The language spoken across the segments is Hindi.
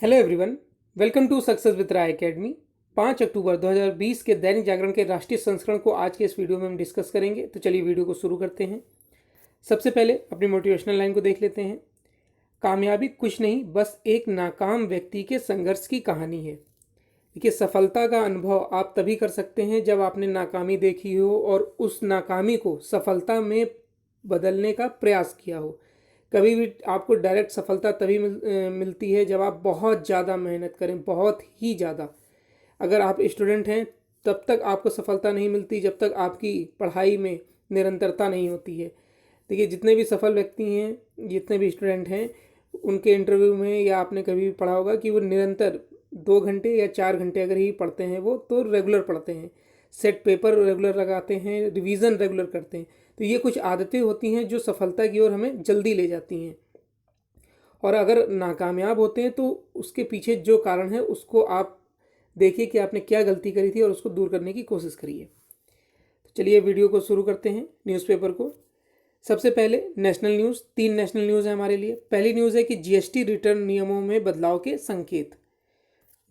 Hello everyone, welcome to success with Rai academy. 5 अक्टूबर 2020 के दैनिक जागरण के राष्ट्रीय संस्करण को आज के इस वीडियो में हम डिस्कस करेंगे। तो चलिए वीडियो को शुरू करते हैं। सबसे पहले अपनी मोटिवेशनल लाइन को देख लेते हैं। कामयाबी कुछ नहीं, बस एक नाकाम व्यक्ति के संघर्ष की कहानी है। देखिए, सफलता का अनुभव आप तभी कर सकते हैं जब आपने नाकामी देखी हो और उस नाकामी को सफलता में बदलने का प्रयास किया हो। कभी भी आपको डायरेक्ट सफलता तभी मिलती है जब आप बहुत ज़्यादा मेहनत करें, बहुत ही ज़्यादा। अगर आप स्टूडेंट हैं तब तक आपको सफलता नहीं मिलती जब तक आपकी पढ़ाई में निरंतरता नहीं होती है। देखिए, जितने भी सफल व्यक्ति हैं, जितने भी स्टूडेंट हैं, उनके इंटरव्यू में या आपने कभी भी पढ़ा होगा कि वो निरंतर 2 घंटे या 4 घंटे अगर ही पढ़ते हैं वो तो रेगुलर पढ़ते हैं, सेट पेपर रेगुलर लगाते हैं, रिवीजन रेगुलर करते हैं। तो ये कुछ आदतें होती हैं जो सफलता की ओर हमें जल्दी ले जाती हैं। और अगर नाकामयाब होते हैं तो उसके पीछे जो कारण है उसको आप देखिए कि आपने क्या गलती करी थी और उसको दूर करने की कोशिश करिए। तो चलिए वीडियो को शुरू करते हैं। न्यूज़पेपर को सबसे पहले नेशनल न्यूज़, 3 नेशनल न्यूज़ है हमारे लिए। पहली न्यूज़ है कि जीएसटी रिटर्न नियमों में बदलाव के संकेत।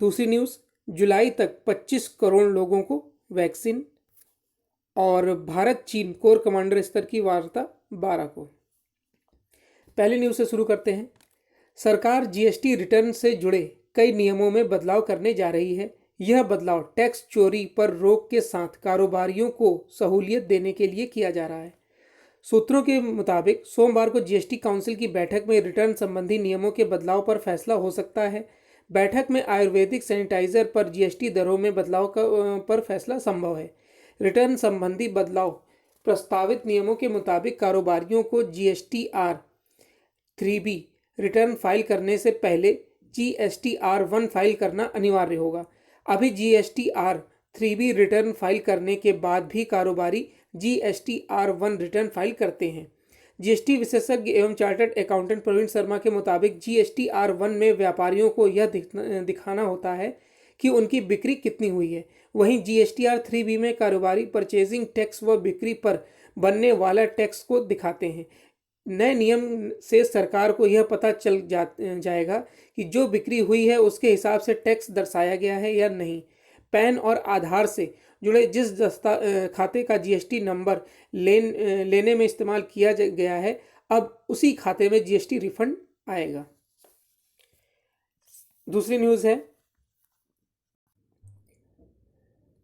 दूसरी न्यूज़, जुलाई तक 25 करोड़ लोगों को वैक्सीन। और भारत चीन कोर कमांडर स्तर की वार्ता 12 को। पहली न्यूज़ से शुरू करते हैं। सरकार जीएसटी रिटर्न से जुड़े कई नियमों में बदलाव करने जा रही है। यह बदलाव टैक्स चोरी पर रोक के साथ कारोबारियों को सहूलियत देने के लिए किया जा रहा है। सूत्रों के मुताबिक सोमवार को जीएसटी काउंसिल की बैठक में रिटर्न संबंधी नियमों के बदलाव पर फैसला हो सकता है। बैठक में आयुर्वेदिक सैनिटाइजर पर जीएसटी दरों में बदलाव पर फैसला संभव है। रिटर्न संबंधी बदलाव प्रस्तावित नियमों के मुताबिक कारोबारियों को GSTR-3B रिटर्न फाइल करने से पहले GSTR-1 फाइल करना अनिवार्य होगा। अभी GSTR-3B रिटर्न फाइल करने के बाद भी कारोबारी GSTR-1 रिटर्न फाइल करते हैं। जीएसटी विशेषज्ञ एवं चार्टर्ड अकाउंटेंट प्रवीण शर्मा के मुताबिक GSTR-1 में व्यापारियों को यह दिखाना होता है कि उनकी बिक्री कितनी हुई है। वहीं GSTR-3B में कारोबारी परचेजिंग टैक्स व बिक्री पर बनने वाला टैक्स को दिखाते हैं। नए नियम से सरकार को यह पता चल जाएगा कि जो बिक्री हुई है उसके हिसाब से टैक्स दर्शाया गया है या नहीं। पैन और आधार से जुड़े जिस खाते का जीएसटी नंबर लेने में इस्तेमाल किया गया है, अब उसी खाते में जीएसटी रिफंड आएगा। दूसरी न्यूज़ है,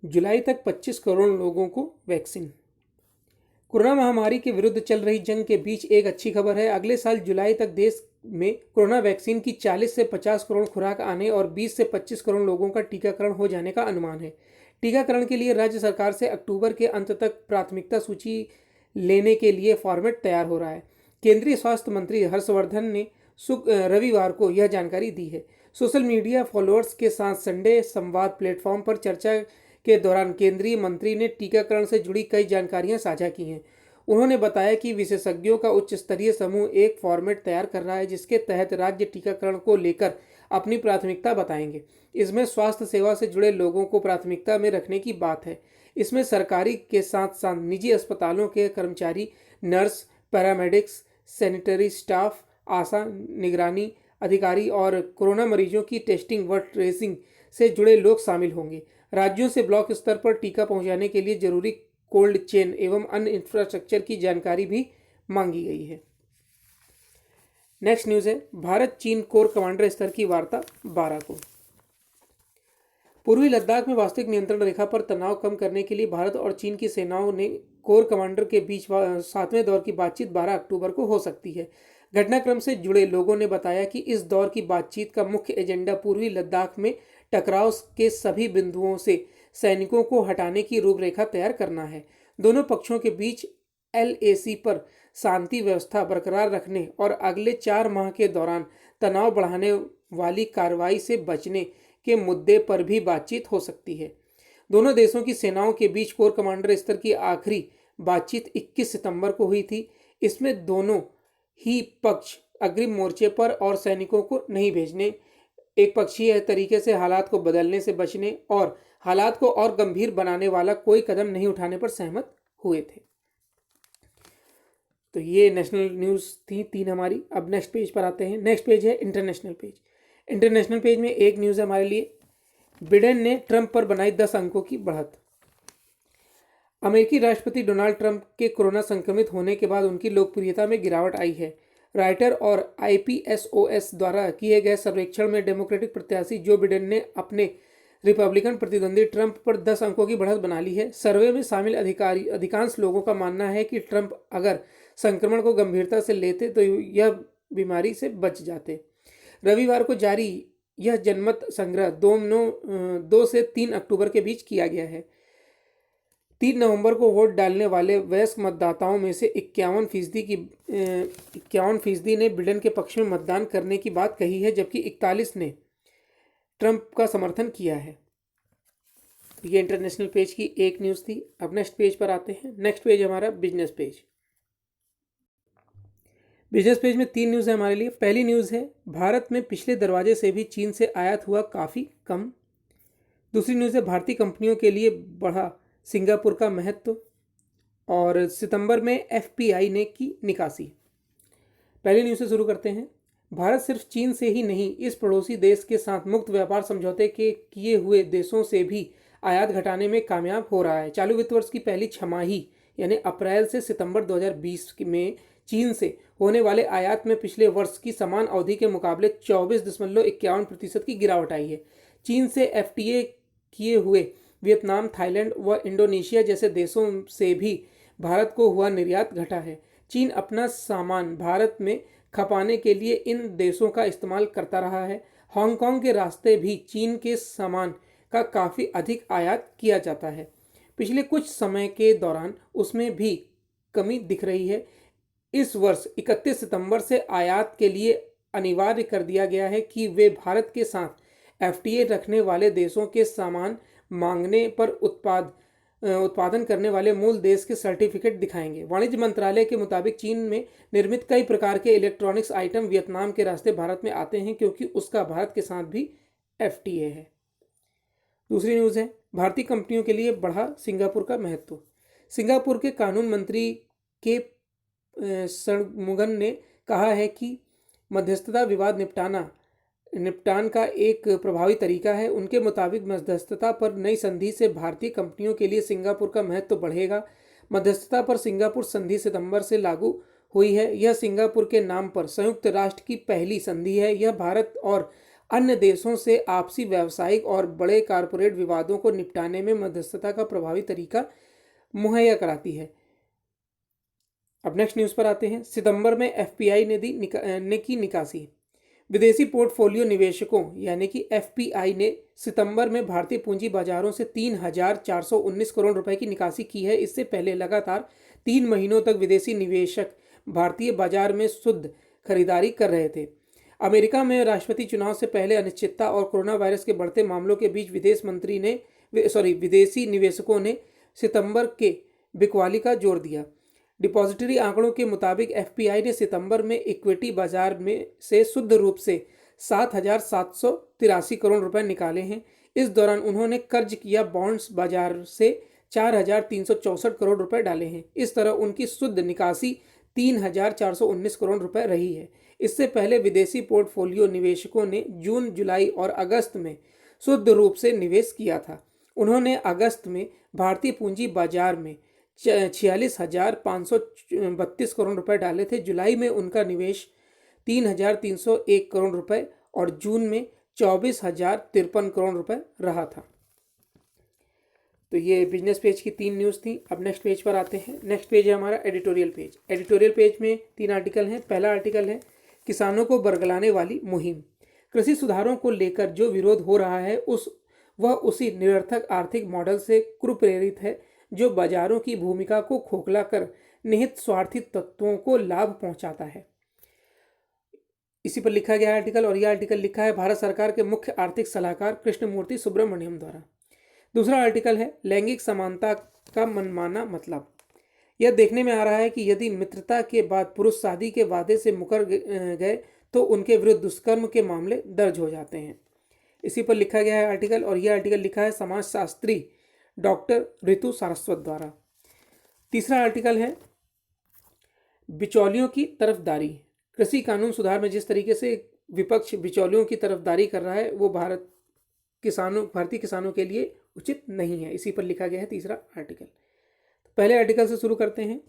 जुलाई तक 25 करोड़ लोगों को वैक्सीन। कोरोना महामारी के विरुद्ध चल रही जंग के बीच एक अच्छी खबर है। अगले साल जुलाई तक देश में कोरोना वैक्सीन की 40 से 50 करोड़ खुराक आने और 20 से 25 करोड़ लोगों का टीकाकरण हो जाने का अनुमान है। टीकाकरण के लिए राज्य सरकार से अक्टूबर के अंत तक प्राथमिकता सूची लेने के लिए फॉर्मेट तैयार हो रहा है। केंद्रीय स्वास्थ्य मंत्री हर्षवर्धन ने रविवार को यह जानकारी दी है। सोशल मीडिया फॉलोअर्स के साथ संडे संवाद प्लेटफॉर्म पर चर्चा के दौरान केंद्रीय मंत्री ने टीकाकरण से जुड़ी कई जानकारियां साझा की हैं। उन्होंने बताया कि विशेषज्ञों का उच्च स्तरीय समूह एक फॉर्मेट तैयार कर रहा है जिसके तहत राज्य टीकाकरण को लेकर अपनी प्राथमिकता बताएंगे। इसमें स्वास्थ्य सेवा से जुड़े लोगों को प्राथमिकता में रखने की बात है। इसमें सरकारी के साथ साथ निजी अस्पतालों के कर्मचारी, नर्स, पैरामेडिक्स, सैनिटरी स्टाफ, आशा, निगरानी अधिकारी और कोरोना मरीजों की टेस्टिंग व ट्रेसिंग से जुड़े लोग शामिल होंगे। राज्यों से ब्लॉक स्तर पर टीका पहुंचाने के लिए जरूरी कोल्ड चेन एवं अन्य इंफ्रास्ट्रक्चर की जानकारी भी मांगी गई है। नेक्स्ट न्यूज़ है, भारत चीन कोर कमांडर स्तर की वार्ता 12 को। पूर्वी लद्दाख में वास्तविक नियंत्रण रेखा पर तनाव कम करने के लिए भारत और चीन की सेनाओं ने कोर कमांडर के बीच 7वें दौर की बातचीत 12 अक्टूबर को हो सकती है। घटनाक्रम से जुड़े लोगों ने बताया कि इस दौर की बातचीत का मुख्य एजेंडा पूर्वी लद्दाख में टकराव के सभी बिंदुओं से सैनिकों को हटाने की रूपरेखा तैयार करना है। दोनों पक्षों के बीच LAC पर शांति व्यवस्था बरकरार रखने और अगले 4 माह के दौरान तनाव बढ़ाने वाली कार्रवाई से बचने के मुद्दे पर भी बातचीत हो सकती है। दोनों देशों की सेनाओं के बीच कोर कमांडर स्तर की आखिरी बातचीत 21 सितंबर को हुई थी। इसमें दोनों ही पक्ष अग्रिम मोर्चे पर और सैनिकों को नहीं भेजने, एक पक्षीय तरीके से हालात को बदलने से बचने और हालात को और गंभीर बनाने वाला कोई कदम नहीं उठाने पर सहमत हुए थे। तो ये नेशनल न्यूज़ थी 3 हमारी। अब नेक्स्ट पेज पर आते हैं। नेक्स्ट पेज है इंटरनेशनल पेज। इंटरनेशनल पेज में एक न्यूज़ है हमारे लिए, बिडेन ने ट्रंप पर बनाई 10 अंकों की बढ़त। अमेरिकी राष्ट्रपति डोनाल्ड ट्रंप के कोरोना संक्रमित होने के बाद उनकी लोकप्रियता में गिरावट आई है। राइटर और IPSOS द्वारा किए गए सर्वेक्षण में डेमोक्रेटिक प्रत्याशी जो बिडेन ने अपने रिपब्लिकन प्रतिद्वंदी ट्रंप पर 10 अंकों की बढ़त बना ली है। सर्वे में शामिल अधिकांश लोगों का मानना है कि ट्रंप अगर संक्रमण को गंभीरता से लेते तो यह बीमारी से बच जाते। रविवार को जारी यह जनमत संग्रह 2 से 3 अक्टूबर के बीच किया गया है। 3 नवंबर को वोट डालने वाले वयस्क मतदाताओं में से 51% ने बिडेन के पक्ष में मतदान करने की बात कही है, जबकि 41 ने ट्रंप का समर्थन किया है। ये इंटरनेशनल पेज की एक न्यूज़ थी। अब नेक्स्ट पेज पर आते हैं। नेक्स्ट पेज हमारा बिजनेस पेज। बिजनेस पेज में 3 न्यूज़ है हमारे लिए। पहली न्यूज़ है, भारत में पिछले दरवाजे से भी चीन से आयात हुआ काफ़ी कम। दूसरी न्यूज़ है, भारतीय कंपनियों के लिए बढ़ा सिंगापुर का महत्व। और सितंबर में FPI ने की निकासी। पहली न्यूज़ से शुरू करते हैं। भारत सिर्फ चीन से ही नहीं, इस पड़ोसी देश के साथ मुक्त व्यापार समझौते के किए हुए देशों से भी आयात घटाने में कामयाब हो रहा है। चालू वित्त वर्ष की पहली छमाही यानी अप्रैल से सितंबर 2020 में चीन से होने वाले आयात में पिछले वर्ष की समान अवधि के मुकाबले 24.51% की गिरावट आई है। चीन से FTA किए हुए वियतनाम, थाईलैंड व इंडोनेशिया जैसे देशों से भी भारत को हुआ निर्यात घटा है। चीन अपना सामान भारत में खपाने के लिए इन देशों का इस्तेमाल करता रहा है। हांगकांग के रास्ते भी चीन के सामान का काफ़ी अधिक आयात किया जाता है। पिछले कुछ समय के दौरान उसमें भी कमी दिख रही है। इस वर्ष 31 सितंबर से आयात के लिए अनिवार्य कर दिया गया है कि वे भारत के साथ FTA रखने वाले देशों के सामान मांगने पर उत्पादन करने वाले मूल देश के सर्टिफिकेट दिखाएंगे। वाणिज्य मंत्रालय के मुताबिक चीन में निर्मित कई प्रकार के इलेक्ट्रॉनिक्स आइटम वियतनाम के रास्ते भारत में आते हैं, क्योंकि उसका भारत के साथ भी FTA है। दूसरी न्यूज़ है, भारतीय कंपनियों के लिए बढ़ा सिंगापुर का महत्व। सिंगापुर के कानून मंत्री के षणमुगम ने कहा है कि मध्यस्थता विवाद निपटान का एक प्रभावी तरीका है। उनके मुताबिक मध्यस्थता पर नई संधि से भारतीय कंपनियों के लिए सिंगापुर का महत्व बढ़ेगा। मध्यस्थता पर सिंगापुर संधि सितंबर से लागू हुई है। यह सिंगापुर के नाम पर संयुक्त राष्ट्र की पहली संधि है। यह भारत और अन्य देशों से आपसी व्यावसायिक और बड़े कारपोरेट विवादों को निपटाने में मध्यस्थता का प्रभावी तरीका मुहैया कराती है। अब नेक्स्ट न्यूज़ पर आते हैं। सितंबर में FPI ने की निकासी। विदेशी पोर्टफोलियो निवेशकों यानी कि FPI ने सितंबर में भारतीय पूंजी बाजारों से 3,419 करोड़ रुपए की निकासी की है। इससे पहले लगातार 3 महीनों तक विदेशी निवेशक भारतीय बाजार में शुद्ध खरीदारी कर रहे थे। अमेरिका में राष्ट्रपति चुनाव से पहले अनिश्चितता और कोरोना वायरस के बढ़ते मामलों के बीच विदेशी निवेशकों ने सितंबर के बिकवाली का जोर दिया। डिपॉजिटरी आंकड़ों के मुताबिक FPI ने सितंबर में इक्विटी बाजार में से शुद्ध रूप से 7,783 करोड़ रुपए निकाले हैं। इस दौरान उन्होंने कर्ज या बॉन्ड्स बाजार से 4,364 करोड़ रुपए डाले हैं। इस तरह उनकी शुद्ध निकासी 3,419 करोड़ रुपए रही है। इससे पहले विदेशी पोर्टफोलियो निवेशकों ने जून, जुलाई और अगस्त में शुद्ध रूप से निवेश किया था। उन्होंने अगस्त में भारतीय पूंजी बाजार में 46,532 करोड़ रुपए डाले थे। जुलाई में उनका निवेश 3,301 करोड़ रुपए और जून में 24,053 करोड़ रुपए रहा था। तो ये बिजनेस पेज की 3 न्यूज़ थी। अब नेक्स्ट पेज पर आते हैं। नेक्स्ट पेज है हमारा एडिटोरियल पेज। एडिटोरियल पेज में 3 आर्टिकल हैं। पहला आर्टिकल है, किसानों को बरगलाने वाली मुहिम। कृषि सुधारों को लेकर जो विरोध हो रहा है वह उसी निरर्थक आर्थिक मॉडल से कुप्रेरित है जो बाजारों की भूमिका को खोखला कर निहित स्वार्थी तत्वों को लाभ पहुंचाता है। इसी पर लिखा गया आर्टिकल, और यह आर्टिकल लिखा है भारत सरकार के मुख्य आर्थिक सलाहकार कृष्णमूर्ति सुब्रमण्यम द्वारा। दूसरा आर्टिकल है, लैंगिक समानता का मनमाना मतलब। यह देखने में आ रहा है कि यदि मित्रता के बाद पुरुष शादी के वादे से मुकर गए तो उनके विरुद्ध दुष्कर्म के मामले दर्ज हो जाते हैं। इसी पर लिखा गया है आर्टिकल, और यह आर्टिकल लिखा है समाजशास्त्री डॉक्टर ऋतु सारस्वत द्वारा। तीसरा आर्टिकल है, बिचौलियों की तरफदारी। कृषि कानून सुधार में जिस तरीके से विपक्ष बिचौलियों की तरफदारी कर रहा है वो भारतीय किसानों के लिए उचित नहीं है। इसी पर लिखा गया है तीसरा आर्टिकल। पहले आर्टिकल से शुरू करते हैं।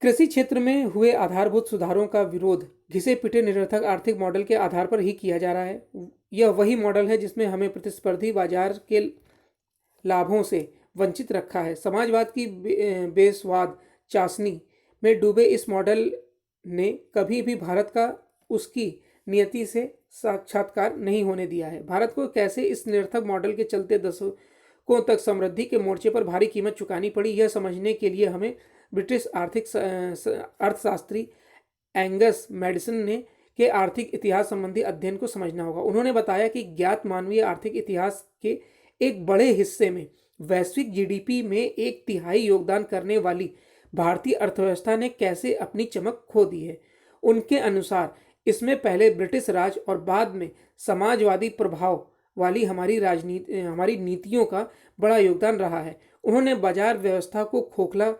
कृषि क्षेत्र में हुए आधारभूत सुधारों का विरोध घिसे पिटे निरर्थक आर्थिक मॉडल के आधार पर ही किया जा रहा है। यह वही मॉडल है जिसमें हमें प्रतिस्पर्धी बाजार के लाभों से वंचित रखा है। समाजवाद की बेसवाद चाशनी में डूबे इस मॉडल ने कभी भी भारत का उसकी नियति से साक्षात्कार नहीं होने दिया है। भारत को कैसे इस निरर्थक मॉडल के चलते दशकों तक समृद्धि के मोर्चे पर भारी कीमत चुकानी पड़ी, यह समझने के लिए हमें ब्रिटिश अर्थशास्त्री एंगस मैडिसन ने के आर्थिक इतिहास संबंधी अध्ययन को समझना होगा। उन्होंने बताया कि ज्ञात मानवीय आर्थिक इतिहास के एक बड़े हिस्से में वैश्विक जीडीपी में 1/3 योगदान करने वाली भारतीय अर्थव्यवस्था ने कैसे अपनी चमक खो दी है। उनके अनुसार इसमें पहले ब्रिटिश राज और बाद में समाजवादी प्रभाव वाली हमारी नीतियों का बड़ा योगदान रहा है। उन्होंने बाजार व्यवस्था को खोखला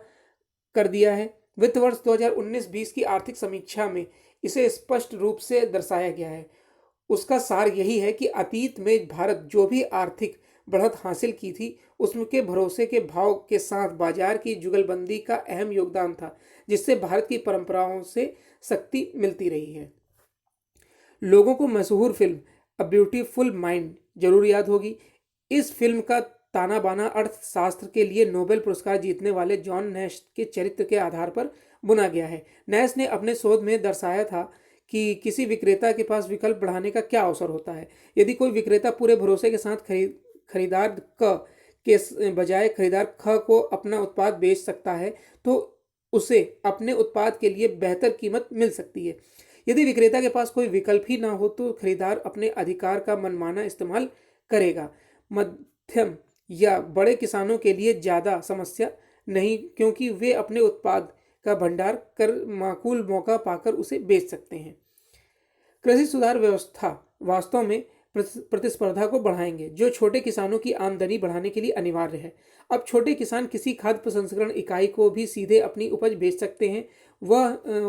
कर दिया है। वित्त वर्ष 2019-20 की आर्थिक समीक्षा में इसे स्पष्ट रूप से दर्शाया गया है। उसका सार यही है कि अतीत में भारत जो भी आर्थिक बढ़त हासिल की थी उसके भरोसे के भाव के साथ बाजार की जुगलबंदी का अहम योगदान था, जिससे भारत की परंपराओं से शक्ति मिलती रही है। लोगों को मशहूर फिल्म अ ब्यूटीफुल माइंड जरूर याद होगी। इस फिल्म का ताना बाना अर्थशास्त्र के लिए नोबेल पुरस्कार जीतने वाले जॉन नैश के चरित्र के आधार पर बुना गया है। नैश ने अपने शोध में दर्शाया था कि किसी विक्रेता के पास विकल्प बढ़ाने का क्या अवसर होता है। यदि कोई विक्रेता पूरे भरोसे के साथ खरीदार क के बजाय खरीदार ख को अपना उत्पाद बेच सकता है तो उसे अपने उत्पाद के लिए बेहतर कीमत मिल सकती है। यदि विक्रेता के पास कोई विकल्प ही ना हो तो खरीदार अपने अधिकार का मनमाना इस्तेमाल करेगा। मध्यम या बड़े किसानों के लिए ज़्यादा समस्या नहीं, क्योंकि वे अपने उत्पाद का भंडार कर माकूल मौका पाकर उसे बेच सकते हैं। कृषि सुधार व्यवस्था वास्तव में प्रतिस्पर्धा को बढ़ाएंगे, जो छोटे किसानों की आमदनी बढ़ाने के लिए अनिवार्य है। अब छोटे किसान किसी खाद्य प्रसंस्करण इकाई को भी सीधे अपनी उपज बेच सकते हैं।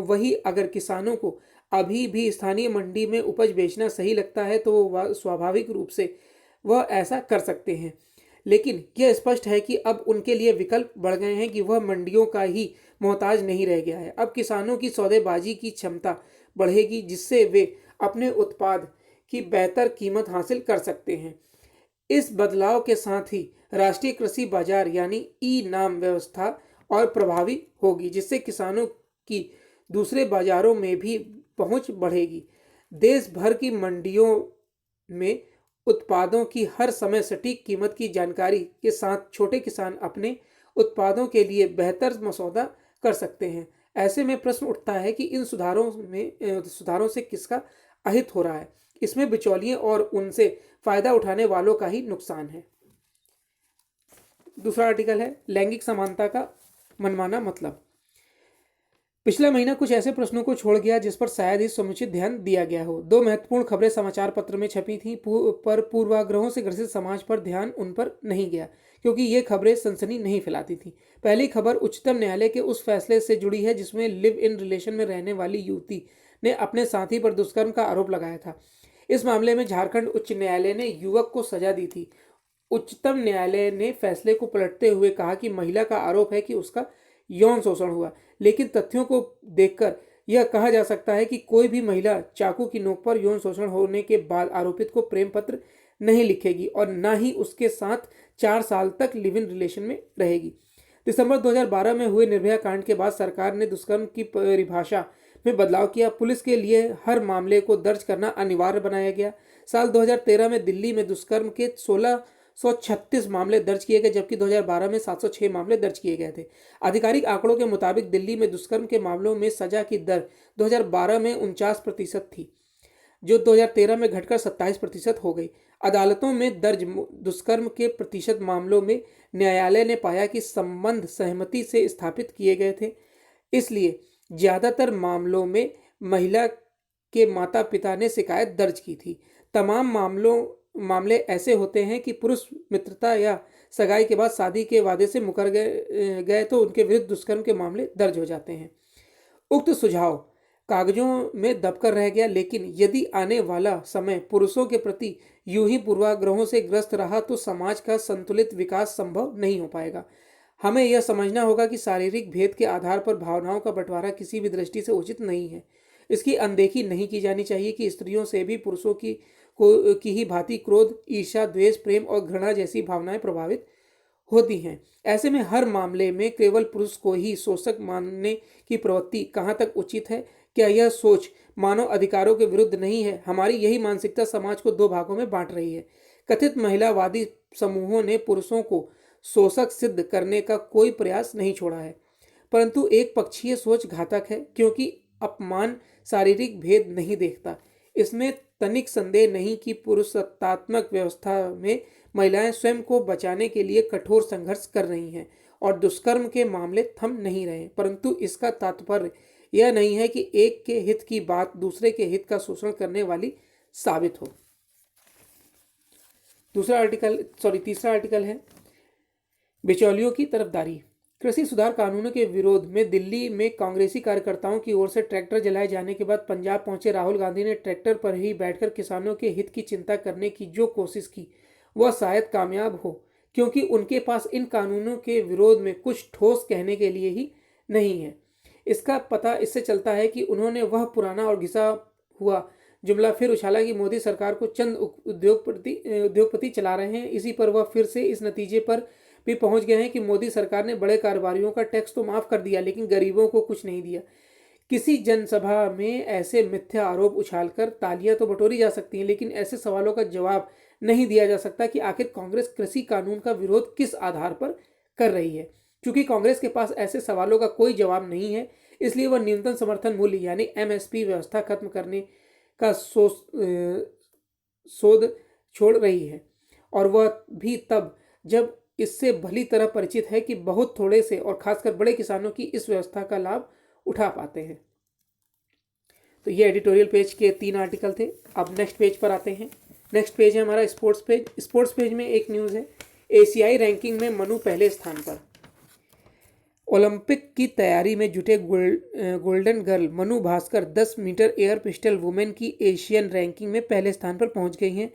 वही अगर किसानों को अभी भी स्थानीय मंडी में उपज बेचना सही लगता है तो वह स्वाभाविक रूप से वह ऐसा कर सकते हैं। लेकिन यह स्पष्ट है कि अब उनके लिए विकल्प बढ़ गए हैं कि वह मंडियों का ही मोहताज नहीं रह गया है। अब किसानों की सौदेबाजी की क्षमता बढ़ेगी, जिससे वे अपने उत्पाद की बेहतर कीमत हासिल कर सकते हैं। इस बदलाव के साथ ही राष्ट्रीय कृषि बाजार यानी ई नाम व्यवस्था और प्रभावी होगी, जिससे किसानों की दूसरे बाजारों में भी पहुंच बढ़ेगी। देश भर की मंडियों में उत्पादों की हर समय सटीक कीमत की जानकारी के साथ छोटे किसान अपने उत्पादों के लिए बेहतर मसौदा कर सकते हैं। ऐसे में प्रश्न उठता है कि इन सुधारों से किसका अहित हो रहा है। इसमें बिचौलियों और उनसे फायदा उठाने वालों का ही नुकसान है। दूसरा आर्टिकल है लैंगिक समानता का मनमाना मतलब। पिछला महीना कुछ ऐसे प्रश्नों को छोड़ गया जिस पर शायद ही समुचित ध्यान दिया गया हो। 2 महत्वपूर्ण खबरें समाचार पत्र में छपी थीं, पर पूर्वाग्रहों से ग्रसित समाज पर ध्यान उन पर नहीं गया, क्योंकि ये खबरें सनसनी नहीं फैलाती थीं। पहली खबर उच्चतम न्यायालय के उस फैसले से जुड़ी है जिसमें लिव इन रिलेशन में रहने वाली युवती ने अपने साथी पर दुष्कर्म का आरोप लगाया था। इस मामले में झारखंड उच्च न्यायालय ने युवक को सजा दी थी। उच्चतम न्यायालय ने फैसले को पलटते हुए कहा कि महिला का आरोप है कि उसका यौन शोषण हुआ, लेकिन तथ्यों को देखकर यह कहा जा सकता है कि कोई भी महिला चाकू की नोक पर यौन शोषण होने के बाद आरोपित को प्रेम पत्र नहीं लिखेगी और न ही उसके साथ 4 साल तक लिव इन रिलेशन में रहेगी। दिसंबर 2012 में हुए निर्भया कांड के बाद सरकार ने दुष्कर्म की परिभाषा में बदलाव किया। पुलिस के लिए हर मामले को दर्ज करना अनिवार्य बनाया गया। साल 2013 में दिल्ली में दुष्कर्म के 1636 मामले दर्ज किए गए, जबकि 2012 में 706 मामले दर्ज किए गए थे। आधिकारिक आंकड़ों के मुताबिक दिल्ली में दुष्कर्म के मामलों में सजा की दर 2012 में 49% थी, जो 2013 में घटकर 27% हो गई। अदालतों में दर्ज दुष्कर्म के प्रतिशत मामलों में न्यायालय ने पाया कि संबंध सहमति से स्थापित किए गए थे, इसलिए ज्यादातर मामलों में महिला के माता पिता ने शिकायत दर्ज की थी। तमाम मामले ऐसे होते हैं कि पुरुष मित्रता या सगाई के बाद शादी के वादे से मुकर गए तो उनके विरुद्ध दुष्कर्म के मामले दर्ज हो जाते हैं। उक्त सुझाव कागजों में दबकर रह गया। लेकिन यदि आने वाला समय पुरुषों के प्रति यूं ही पूर्वाग्रहों से ग्रस्त रहा तो समाज का संतुलित विकास संभव नहीं हो पाएगा। हमें यह समझना होगा कि शारीरिक भेद के आधार पर भावनाओं का बंटवारा किसी भी दृष्टि से उचित नहीं है। इसकी अनदेखी नहीं की जानी चाहिए कि स्त्रियों से भी पुरुषों की ही भांति क्रोध, ईर्ष्या, द्वेष, प्रेम और घृणा जैसी भावनाएं प्रभावित होती हैं। ऐसे में हर मामले में केवल पुरुष को ही शोषक मानने की प्रवृत्ति कहाँ तक उचित है? क्या यह सोच मानव अधिकारों के विरुद्ध नहीं है? हमारी यही मानसिकता समाज को दो भागों में बांट रही है। कथित महिलावादी समूहों ने पुरुषों को शोषक सिद्ध करने का कोई प्रयास नहीं छोड़ा है, परंतु एक पक्षीय सोच घातक है, क्योंकि अपमान शारीरिक भेद नहीं देखता। इसमें तनिक संदेह नहीं कि पुरुषात्मक व्यवस्था में महिलाएं स्वयं को बचाने के लिए कठोर संघर्ष कर रही हैं और दुष्कर्म के मामले थम नहीं रहे, परंतु इसका तात्पर्य यह नहीं है कि एक के हित की बात दूसरे के हित का शोषण करने वाली साबित हो। तीसरा आर्टिकल है बिचौलियों की तरफदारी। कृषि सुधार कानूनों के विरोध में दिल्ली में कांग्रेसी कार्यकर्ताओं की ओर से ट्रैक्टर जलाए जाने के बाद पंजाब पहुंचे राहुल गांधी ने ट्रैक्टर पर ही बैठकर किसानों के हित की चिंता करने की जो कोशिश की वह शायद कामयाब हो, क्योंकि उनके पास इन कानूनों के विरोध में कुछ ठोस कहने के लिए ही नहीं है। इसका पता इससे चलता है कि उन्होंने वह पुराना और घिसा हुआ जुमला फिर उछाला कि मोदी सरकार को चंद उद्योगपति चला रहे हैं। इसी पर वह फिर से इस नतीजे पर भी पहुंच गए हैं कि मोदी सरकार ने बड़े कारोबारियों का टैक्स तो माफ कर दिया, लेकिन गरीबों को कुछ नहीं दिया। किसी जनसभा में ऐसे मिथ्या आरोप उछालकर तालियां तो बटोरी जा सकती हैं, लेकिन ऐसे सवालों का जवाब नहीं दिया जा सकता कि आखिर कांग्रेस कृषि कानून का विरोध किस आधार पर कर रही है। क्योंकि कांग्रेस के पास ऐसे सवालों का कोई जवाब नहीं है, इसलिए वह न्यूनतम समर्थन मूल्य यानी एमएसपी व्यवस्था खत्म करने का शोध छोड़ रही है, और वह भी तब जब इससे भली तरह परिचित है कि बहुत थोड़े से और खासकर बड़े किसानों की इस व्यवस्था का लाभ उठा पाते हैं। तो ये एडिटोरियल पेज के 3 आर्टिकल थे। अब नेक्स्ट पेज पर आते हैं। नेक्स्ट पेज है हमारा स्पोर्ट्स पेज। स्पोर्ट्स पेज में एक न्यूज़ है, एशियाई रैंकिंग में मनु पहले स्थान पर। ओलंपिक की तैयारी में जुटे golden girl Manu Bhaker 10 metre air pistol women की एशियन रैंकिंग में पहले स्थान पर पहुंच गई हैं।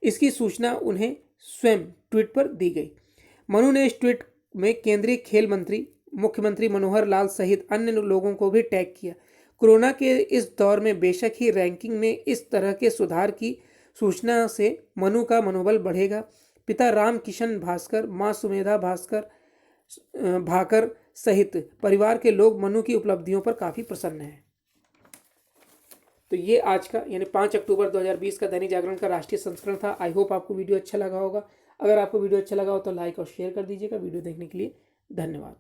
इसकी सूचना उन्हें स्वयं ट्वीट पर दी गई। मनु ने इस ट्वीट में केंद्रीय खेल मंत्री, मुख्यमंत्री मनोहर लाल सहित अन्य लोगों को भी टैग किया। कोरोना के इस दौर में बेशक ही रैंकिंग में इस तरह के सुधार की सूचना से मनु का मनोबल बढ़ेगा। पिता राम किशन भास्कर, मां सुमेधा भाकर सहित परिवार के लोग मनु की उपलब्धियों पर काफ़ी प्रसन्न हैं। तो ये आज का यानी 5 अक्टूबर 2020 का दैनिक जागरण का राष्ट्रीय संस्करण था। आई होप आपको वीडियो अच्छा लगा होगा। अगर आपको वीडियो अच्छा लगा हो तो लाइक और शेयर कर दीजिएगा। वीडियो देखने के लिए धन्यवाद।